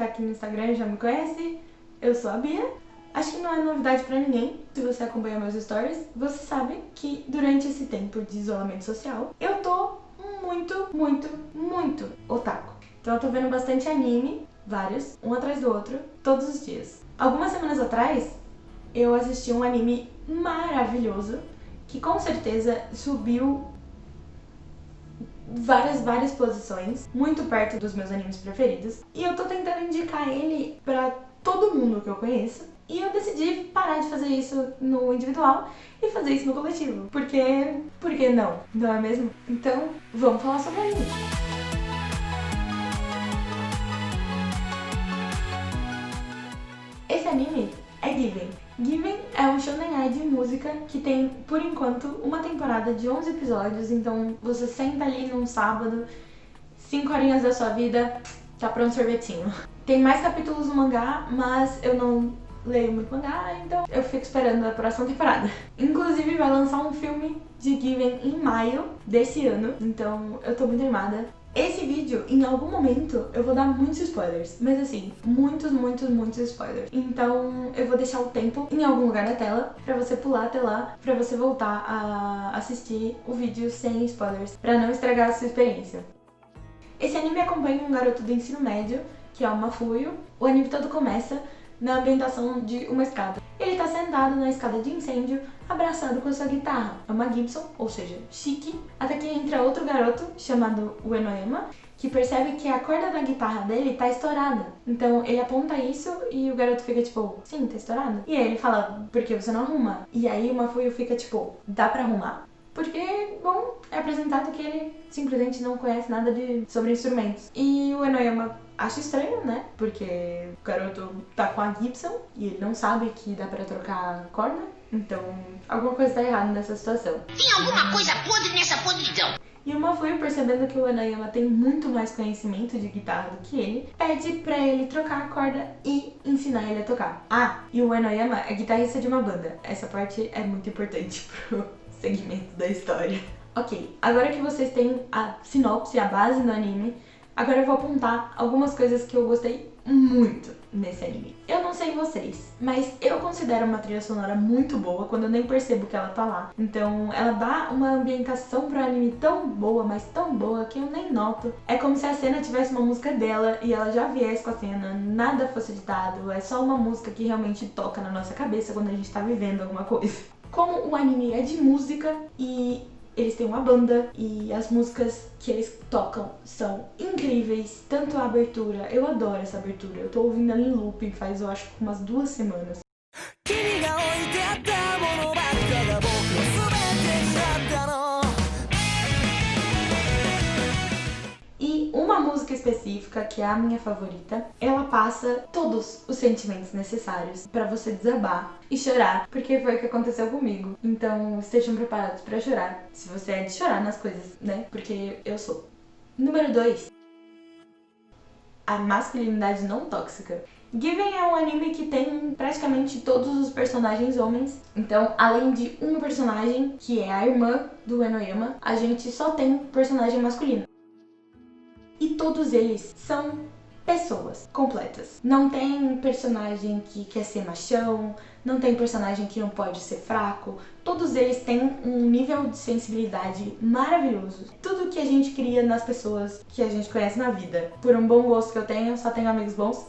tá aqui no Instagram e já me conhece, eu sou a Bia. Acho que não é novidade pra ninguém, se você acompanha meus stories, você sabe que durante esse tempo de isolamento social, eu tô muito otaku. Então eu tô vendo bastante anime, vários, um atrás do outro, todos os dias. Algumas semanas atrás, eu assisti um anime maravilhoso, que com certeza subiu várias posições, muito perto dos meus animes preferidos. E eu tô tentando indicar ele pra todo mundo que eu conheço. E eu decidi parar de fazer isso no individual e fazer isso no coletivo. Por que não? Não é mesmo? Então, vamos falar sobre anime. Esse anime é Given. Given é um shonen de música que tem, por enquanto, uma temporada de 11 episódios. Então você senta ali num sábado, 5 horinhas da sua vida, tá pronto o sorvetinho. Tem mais capítulos no mangá, mas eu não leio muito mangá, então eu fico esperando a próxima temporada. Inclusive vai lançar um filme de Given em maio desse ano, então eu tô muito animada. Esse vídeo, em algum momento, eu vou dar muitos spoilers, mas assim, muitos spoilers. Então eu vou deixar o tempo em algum lugar da tela pra você pular até lá, pra você voltar a assistir o vídeo sem spoilers, pra não estragar a sua experiência. Esse anime acompanha um garoto do ensino médio, que é o Mafuyu. O anime todo começa na ambientação de uma escada. Ele tá sentado na escada de incêndio, abraçado com a sua guitarra. É uma Gibson, ou seja, chique. Até que entra outro garoto, chamado Uenoyama, que percebe que a corda da guitarra dele tá estourada. Então ele aponta isso e o garoto fica tipo, sim, tá estourada. E aí ele fala, por que você não arruma? E aí o Mafuyu fica tipo, dá pra arrumar? Porque, bom, é apresentado que ele simplesmente não conhece nada sobre instrumentos. E o Enoyama acha estranho, né? Porque o garoto tá com a Gibson e ele não sabe que dá pra trocar a corda. Então, alguma coisa tá errada nessa situação. Tem alguma coisa podre nessa podridão. E o Mafuyu, percebendo que o Enoyama tem muito mais conhecimento de guitarra do que ele, pede pra ele trocar a corda e ensinar ele a tocar. Ah, e o Enoyama é guitarrista de uma banda. Essa parte é muito importante pro segmento da história. Ok, agora que vocês têm a sinopse, a base do anime, agora eu vou apontar algumas coisas que eu gostei muito nesse anime. Eu não sei vocês, mas eu considero uma trilha sonora muito boa quando eu nem percebo que ela tá lá. Então ela dá uma ambientação pro anime tão boa, mas tão boa que eu nem noto. É como se a cena tivesse uma música dela e ela já viesse com a cena, nada fosse editado, é só uma música que realmente toca na nossa cabeça quando a gente tá vivendo alguma coisa. Como o anime é de música e eles têm uma banda e as músicas que eles tocam são incríveis, tanto a abertura, eu adoro essa abertura, eu tô ouvindo ela em loop faz eu acho umas 2 semanas. E uma música específica, que é a minha favorita, ela passa todos os sentimentos necessários pra você desabar e chorar, porque foi o que aconteceu comigo. Então estejam preparados pra chorar, se você é de chorar nas coisas, né? Porque eu sou. Número 2. A masculinidade não tóxica. Given é um anime que tem praticamente todos os personagens homens. Então, além de um personagem, que é a irmã do Enoyama, a gente só tem personagem masculino. E todos eles são pessoas completas. Não tem personagem que quer ser machão, não tem personagem que não pode ser fraco. Todos eles têm um nível de sensibilidade maravilhoso. Tudo que a gente cria nas pessoas que a gente conhece na vida. Por um bom gosto que eu tenho, só tenho amigos bons.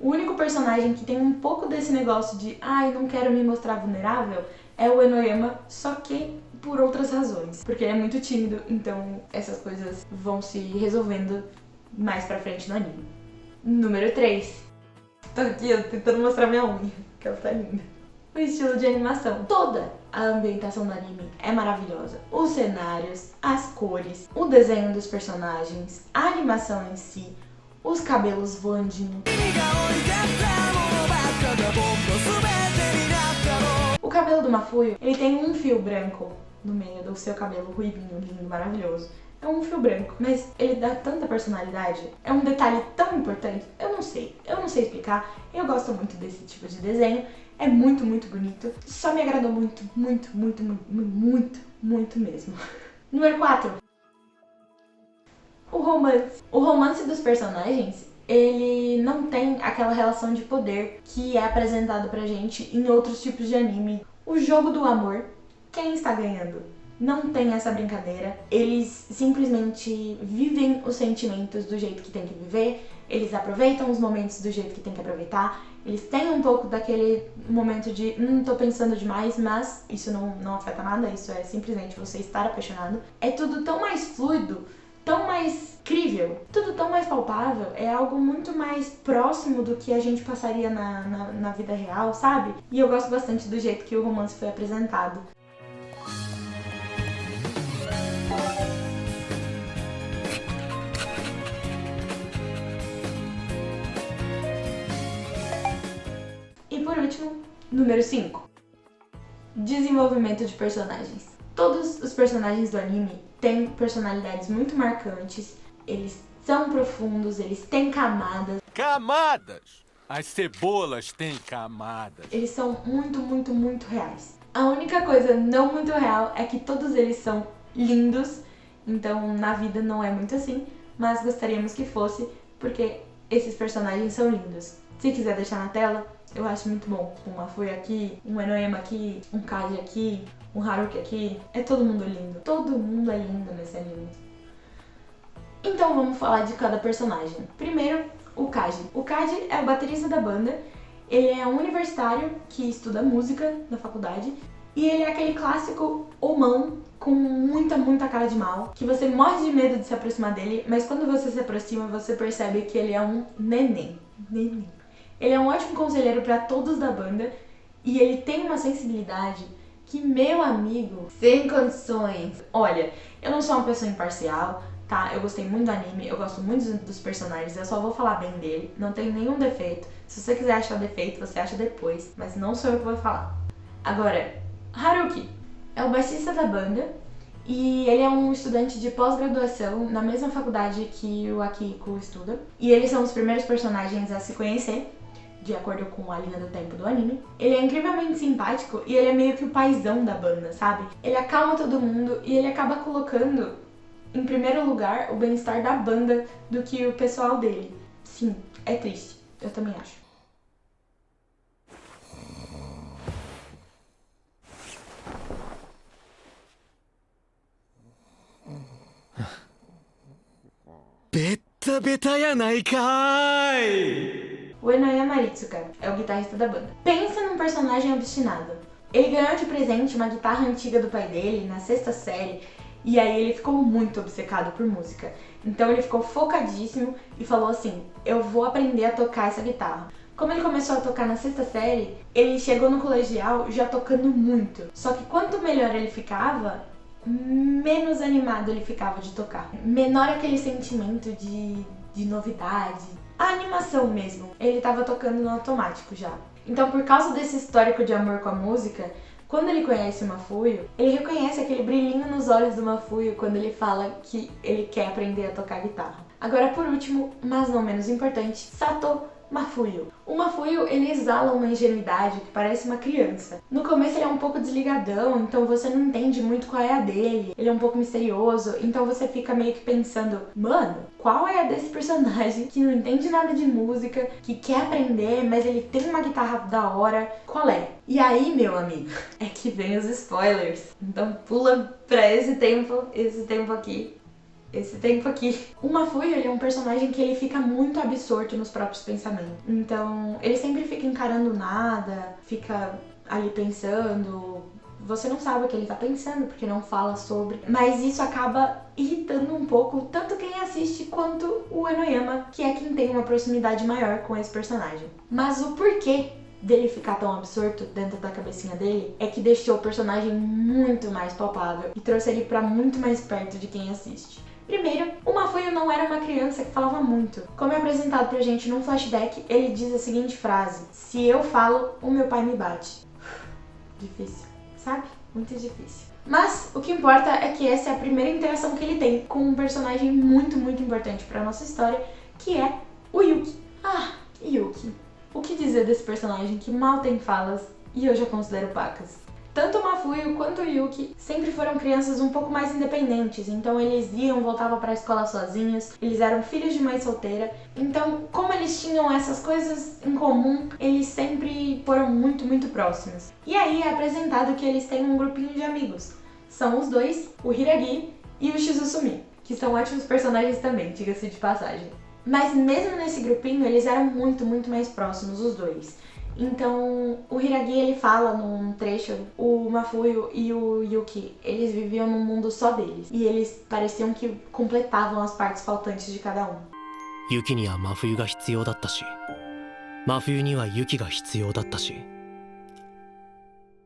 O único personagem que tem um pouco desse negócio de ai, não quero me mostrar vulnerável é o Enoyama, só que por outras razões. Porque ele é muito tímido, então essas coisas vão se resolvendo mais pra frente no anime. Número 3. Tô aqui tentando mostrar minha unha, que ela tá linda. O estilo de animação. Toda a ambientação do anime é maravilhosa. Os cenários, as cores, o desenho dos personagens, a animação em si, os cabelos voandinhos. O cabelo do Mafuyu, ele tem um fio branco no meio do seu cabelo ruivinho, lindo, maravilhoso. É um fio branco, mas ele dá tanta personalidade. É um detalhe tão importante. Eu não sei explicar. Eu gosto muito desse tipo de desenho. É muito bonito. Só me agradou muito mesmo. Número 4. O romance. O romance dos personagens ele não tem aquela relação de poder que é apresentado pra gente em outros tipos de anime. O jogo do amor, quem está ganhando? Não tem essa brincadeira, eles simplesmente vivem os sentimentos do jeito que tem que viver, eles aproveitam os momentos do jeito que tem que aproveitar, eles têm um pouco daquele momento de tô pensando demais, mas isso não afeta nada, isso é simplesmente você estar apaixonado. É tudo tão mais fluido, tão mais crível, tudo tão mais palpável, é algo muito mais próximo do que a gente passaria na vida real, sabe? E eu gosto bastante do jeito que o romance foi apresentado. E por último, número 5. Desenvolvimento de personagens. Todos os personagens do anime têm personalidades muito marcantes, eles são profundos, eles têm camadas. Camadas! As cebolas têm camadas. Eles são muito, muito, muito reais. A única coisa não muito real é que todos eles são lindos, então na vida não é muito assim, mas gostaríamos que fosse, porque esses personagens são lindos. Se quiser deixar na tela, eu acho muito bom. Um Mafuyu aqui, um Enoyama aqui, um Kaji aqui, um Haruki aqui. É todo mundo lindo. Todo mundo é lindo nesse anime. Então vamos falar de cada personagem. Primeiro, o Kaji. O Kaji é o baterista da banda. Ele é um universitário que estuda música na faculdade. E ele é aquele clássico homão com muita cara de mal, que você morre de medo de se aproximar dele, mas quando você se aproxima, você percebe que ele é um neném. Ele é um ótimo conselheiro para todos da banda e ele tem uma sensibilidade que, meu amigo, sem condições. Olha, eu não sou uma pessoa imparcial, tá? Eu gostei muito do anime, eu gosto muito dos personagens, eu só vou falar bem dele, não tem nenhum defeito. Se você quiser achar defeito, você acha depois, mas não sou eu que vou falar. Agora, Haruki é o baixista da banda e ele é um estudante de pós-graduação na mesma faculdade que o Akihiko estuda. E eles são os primeiros personagens a se conhecer, de acordo com a linha do tempo do anime. Ele é incrivelmente simpático e ele é meio que o paizão da banda, sabe? Ele acalma todo mundo e ele acaba colocando em primeiro lugar o bem-estar da banda do que o pessoal dele. Sim, é triste. Eu também acho. Beta beta yanai kai! O Enoyama Ritsuka é o guitarrista da banda. Pensa num personagem obstinado. Ele ganhou de presente uma guitarra antiga do pai dele na 6ª série e aí ele ficou muito obcecado por música. Então ele ficou focadíssimo e falou assim: eu vou aprender a tocar essa guitarra. Como ele começou a tocar na 6ª série, ele chegou no colegial já tocando muito. Só que quanto melhor ele ficava, menos animado ele ficava de tocar. Menor aquele sentimento de novidade. A animação mesmo, ele tava tocando no automático já. Então, por causa desse histórico de amor com a música, quando ele conhece o Mafuyu, ele reconhece aquele brilhinho nos olhos do Mafuyu quando ele fala que ele quer aprender a tocar guitarra. Agora, por último, mas não menos importante, Sato Mafuyu. O Mafuyu, ele exala uma ingenuidade que parece uma criança. No começo ele é um pouco desligadão, então você não entende muito qual é a dele. Ele é um pouco misterioso, então você fica meio que pensando: mano, qual é a desse personagem que não entende nada de música, que quer aprender, mas ele tem uma guitarra da hora? Qual é? E aí, meu amigo, é que vem os spoilers. Então pula pra esse tempo aqui. O Mafuyu, ele é um personagem que ele fica muito absorto nos próprios pensamentos. Então, ele sempre fica encarando nada, fica ali pensando. Você não sabe o que ele tá pensando, porque não fala sobre. Mas isso acaba irritando um pouco tanto quem assiste quanto o Enoyama, que é quem tem uma proximidade maior com esse personagem. Mas o porquê dele ficar tão absorto dentro da cabecinha dele é que deixou o personagem muito mais palpável e trouxe ele pra muito mais perto de quem assiste. Primeiro, o Mafuyu não era uma criança que falava muito. Como é apresentado pra gente num flashback, ele diz a seguinte frase: se eu falo, o meu pai me bate. Difícil, sabe? Muito difícil. Mas o que importa é que essa é a primeira interação que ele tem com um personagem muito importante pra nossa história, que é o Yuki. Yuki. O que dizer desse personagem que mal tem falas e eu já considero pacas? Tanto o Mafuyu Mafuyu quanto o Yuki sempre foram crianças um pouco mais independentes, então eles voltavam para a escola sozinhos, eles eram filhos de mãe solteira, então como eles tinham essas coisas em comum, eles sempre foram muito, muito próximos. E aí é apresentado que eles têm um grupinho de amigos. São os dois, o Hiragi e o Shizusumi, que são ótimos personagens também, diga-se de passagem. Mas mesmo nesse grupinho, eles eram muito, muito mais próximos, os dois. Então, o Hiragi, ele fala num trecho, o Mafuyu e o Yuki, eles viviam num mundo só deles. E eles pareciam que completavam as partes faltantes de cada um. Yuki ni wa Mafuyu ga hitsuyou datta shi, Mafuyu ni wa Yuki ga hitsuyou datta shi.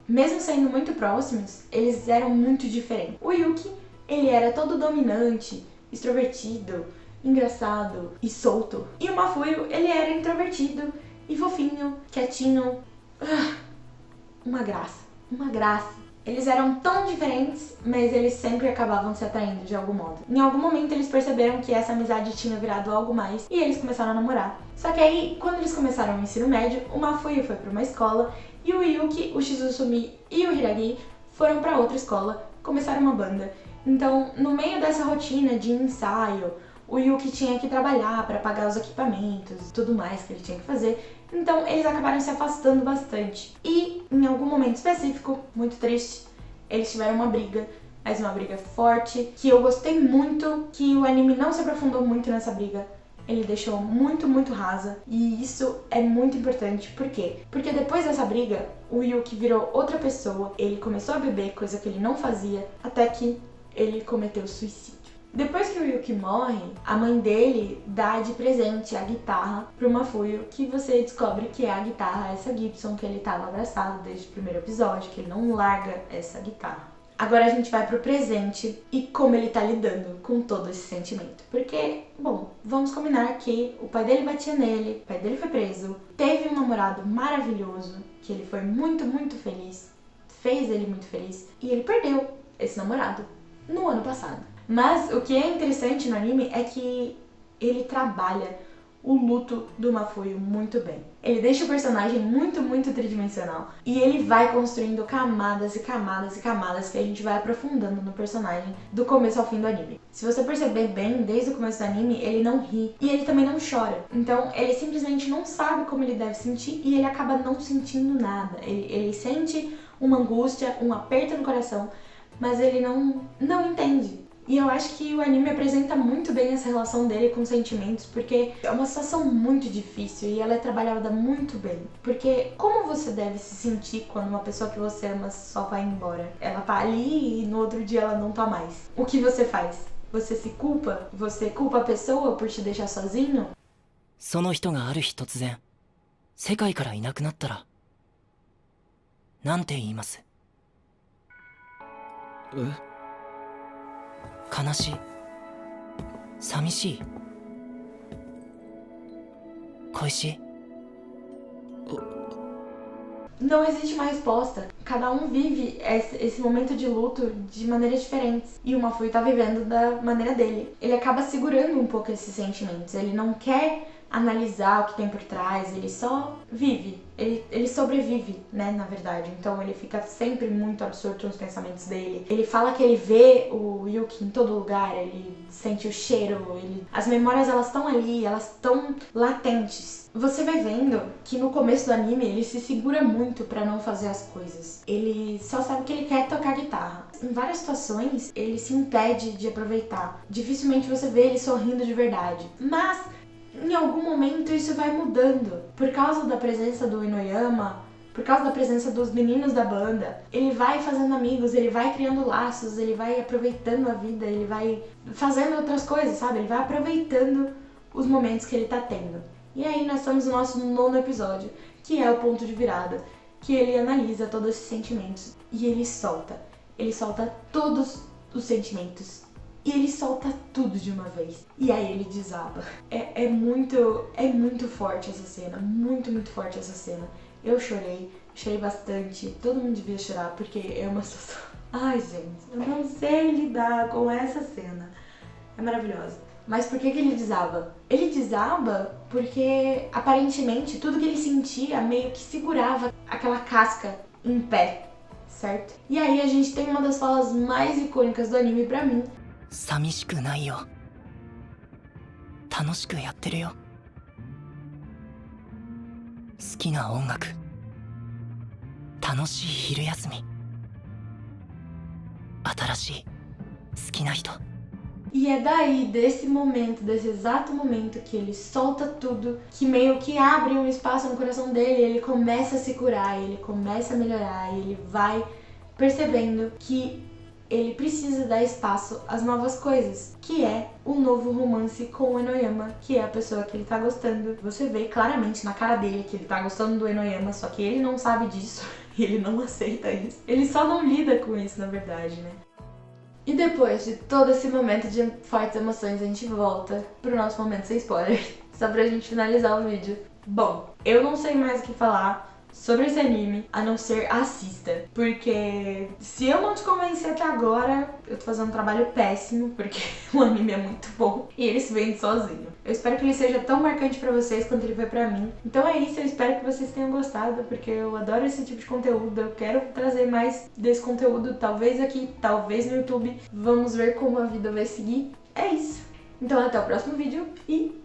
Mesmo sendo muito próximos, eles eram muito diferentes. O Yuki, ele era todo dominante, extrovertido, engraçado e solto. E o Mafuyu, ele era introvertido e fofinho, quietinho. Uma graça, uma graça. Eles eram tão diferentes, mas eles sempre acabavam se atraindo de algum modo. Em algum momento eles perceberam que essa amizade tinha virado algo mais e eles começaram a namorar. Só que aí, quando eles começaram o ensino médio, o Mafuyu foi para uma escola e o Yuki, o Shizusumi e o Hiragi foram para outra escola, começaram uma banda. Então, no meio dessa rotina de ensaio, o Yuki tinha que trabalhar para pagar os equipamentos e tudo mais que ele tinha que fazer. Então, eles acabaram se afastando bastante. E, em algum momento específico, muito triste, eles tiveram uma briga, mas uma briga forte, que eu gostei muito, que o anime não se aprofundou muito nessa briga. Ele deixou muito, muito rasa. E isso é muito importante. Por quê? Porque depois dessa briga, o Yuki virou outra pessoa. Ele começou a beber, coisa que ele não fazia, até que ele cometeu suicídio. Depois que o Yuki morre, a mãe dele dá de presente a guitarra pro Mafuyu, que você descobre que é a guitarra, essa Gibson que ele tava abraçado desde o primeiro episódio, que ele não larga essa guitarra. Agora a gente vai pro presente e como ele tá lidando com todo esse sentimento. Porque, bom, vamos combinar que o pai dele batia nele, o pai dele foi preso, teve um namorado maravilhoso, que ele foi muito, muito feliz, fez ele muito feliz, e ele perdeu esse namorado no ano passado. Mas o que é interessante no anime é que ele trabalha o luto do Mafuyu muito bem. Ele deixa o personagem muito, muito tridimensional. E ele vai construindo camadas e camadas e camadas que a gente vai aprofundando no personagem do começo ao fim do anime. Se você perceber bem, desde o começo do anime, ele não ri e ele também não chora. Então ele simplesmente não sabe como ele deve sentir e ele acaba não sentindo nada. Ele sente uma angústia, um aperto no coração, mas ele não entende. E eu acho que o anime apresenta muito bem essa relação dele com os sentimentos, porque é uma situação muito difícil e ela é trabalhada muito bem. Porque como você deve se sentir quando uma pessoa que você ama só vai embora? Ela tá ali e no outro dia ela não tá mais. O que você faz? Você se culpa? Você culpa a pessoa por te deixar sozinho? その人がある日突然、世界からいなくなったら、なんて言います？悲しい、寂しい、恋しい。 Não existe uma resposta. Cada um vive esse momento de luto de maneiras diferentes. E o Mafuyu tá vivendo da maneira dele. Ele acaba segurando um pouco esses sentimentos. Ele não quer analisar o que tem por trás, ele só vive. Ele sobrevive, né, na verdade. Então ele fica sempre muito absorto nos pensamentos dele. Ele fala que ele vê o Yuki em todo lugar, ele sente o cheiro, as memórias elas estão ali, elas estão latentes. Você vai vendo que no começo do anime ele se segura muito pra não fazer as coisas. Ele só sabe que ele quer tocar guitarra. Em várias situações ele se impede de aproveitar. Dificilmente você vê ele sorrindo de verdade. Mas em algum momento isso vai mudando. Por causa da presença do Inoyama, por causa da presença dos meninos da banda, ele vai fazendo amigos, ele vai criando laços, ele vai aproveitando a vida, ele vai fazendo outras coisas, sabe? Ele vai aproveitando os momentos que ele tá tendo. E aí nós estamos no nosso 9º episódio, que é o ponto de virada, que ele analisa todos esses sentimentos e ele solta. Ele solta todos os sentimentos. E ele solta tudo de uma vez. E aí ele desaba. É muito forte essa cena. Muito, muito forte essa cena. Eu chorei bastante. Todo mundo devia chorar, porque é uma situação... Ai, gente, eu não sei lidar com essa cena. É maravilhosa. Mas por que ele desaba? Ele desaba porque, aparentemente, tudo que ele sentia meio que segurava aquela casca em pé. certo? E aí a gente tem uma das falas mais icônicas do anime pra mim. 寂しくないよ。楽しくやってるよ。好きな音楽。楽しい昼休み。新しい好きな人。 E é daí, desse momento, desse exato momento que ele solta tudo, que meio que abre um espaço no coração dele, ele começa a se curar, ele começa a melhorar, e ele vai percebendo que ele precisa dar espaço às novas coisas, que é o novo romance com o Enoyama, que é a pessoa que ele tá gostando. Você vê claramente na cara dele que ele tá gostando do Enoyama, só que ele não sabe disso, ele não aceita isso. Ele só não lida com isso, na verdade, né? E depois de todo esse momento de fortes emoções, a gente volta pro nosso momento sem spoiler, só pra gente finalizar o vídeo. Bom, eu não sei mais o que falar sobre esse anime, a não ser assista, porque se eu não te convencer até agora, eu tô fazendo um trabalho péssimo, porque o anime é muito bom e ele se vende sozinho. Eu espero que ele seja tão marcante pra vocês quanto ele foi pra mim. Então é isso, eu espero que vocês tenham gostado, porque eu adoro esse tipo de conteúdo, eu quero trazer mais desse conteúdo, talvez aqui, talvez no YouTube. Vamos ver como a vida vai seguir. É isso. Então até o próximo vídeo e